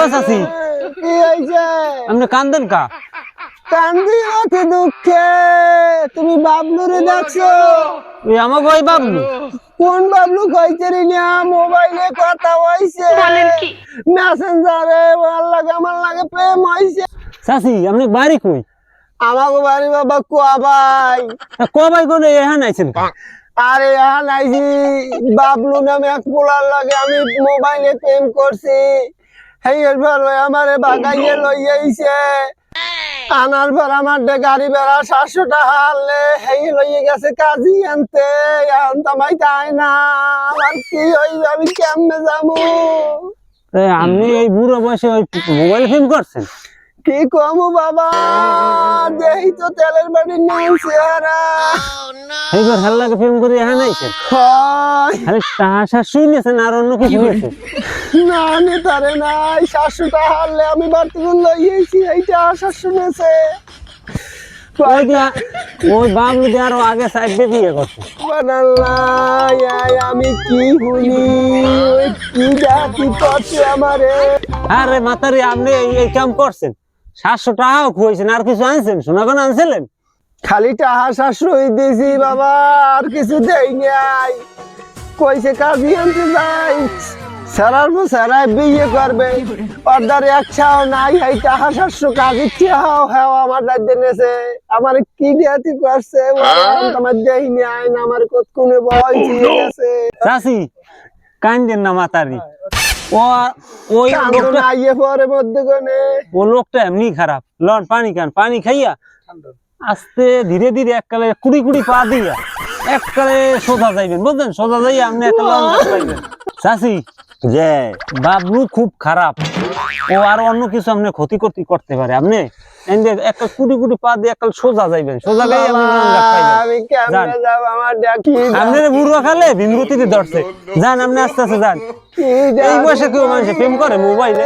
ও চাচি কি হয়েছে? আপনি কান্দেন কা? কান্দি অতি দুঃখে। তুমি বাবলুরে দেখছো? ওই আমার ভাই বাবলু। কোন বাবলু কইছে রে? না মোবাইলে কথা হইছে, মেসেঞ্জারে আমার লাগে প্রেম হইছে। চাচি আপনি বাড়ি কই? আমাকে বাড়ি বাবা কোয়া ভাই। কবাই করে এখানে আইছেন কা? আরে নাইজি বাবলু নামে এক পোলার লাগে আমি মোবাইলে প্রেম করছি। হেই এরপর আমারে বাগাইয়ে লইয়াইছে। আনার পর আমার গাড়ি বেড়া 700 টাকা হারলে হেই লইয়ে গেছে কাজী আনতে। এখন তামাই তাই না, আমার কি হইবে? আমি কেমনে যাবো? আপনি এই বুড়ো বয়সে ওই মোবাইল ফিল্ম করছেন? কি কমু বাবা, দেহি তো তেলের বাড়ি নেই চেহারা। এইবার হাল লাগে ফিল্ম করে এখানে আইছেন? হয় আরে টাহা শুনেছেন আর অন্য কিছু হয়েছে? না নেতারে নাই, 700 টাকা হারলে আমি বাড়তি গুণ লইয়েছি, এইটা আশা শুনেছে। ওই বাবলু দিয়ে আরো আগে সাইডে বিয়ে করছে। আমি কি শুনি? ওই কি জাতি করছে আমারে? আরে মাতারি আপনি এই কাম করছেন, 700 টাকাও খুঁজছেন, আর কিছু আনছেন? সোনাগন আনছিলেন? খালি টাহা 700 দিয়েছি বাবা, আর কিছু দেই নাই। কইছে কাজী আনতে যাই, সারার পর সারাই বিয়ে করবে, পর্দার একছাও নাই। এই টাহা 700 কাজী চাও হ্যাঁ আমার দায়িত্ব নেছে। আমার কি জাতি করছে? তোমার দেই নাই না, আমার কতক্ষণে বয়স হয়ে গেছে। চাচি কান্দেন না মাতারি, ও ওই লোকটা আইয়ে পরে মধ্যখানে ও লোকটা এমনি খারাপ। লন পানি খান, পানি খাইয়া আস্তে ধীরে ধীরে এককালে কুড়ি কুড়ি পা দিয়া এককালে সোজা যাইবেন, বুঝলেন? সোজা যাইয়া আপনি একটা লন পাইবেন। চাচি যে বাবলু খুব খারাপ, ও আর অন্য কিছু আপনি ক্ষতি করতে পারে। আপনি একটা কুড়ি কুড়ি পা দিয়ে এককাল সোজা যাইবেন, সোজা গাই আমি কেমনে যাব? আমার ডাকি আপনি বুড়ো খালে বিমরতিতে ধরছে। যান আপনি আস্তে আস্তে যান। এই বয়সে কেউ মানুষ প্রেম করে মোবাইলে?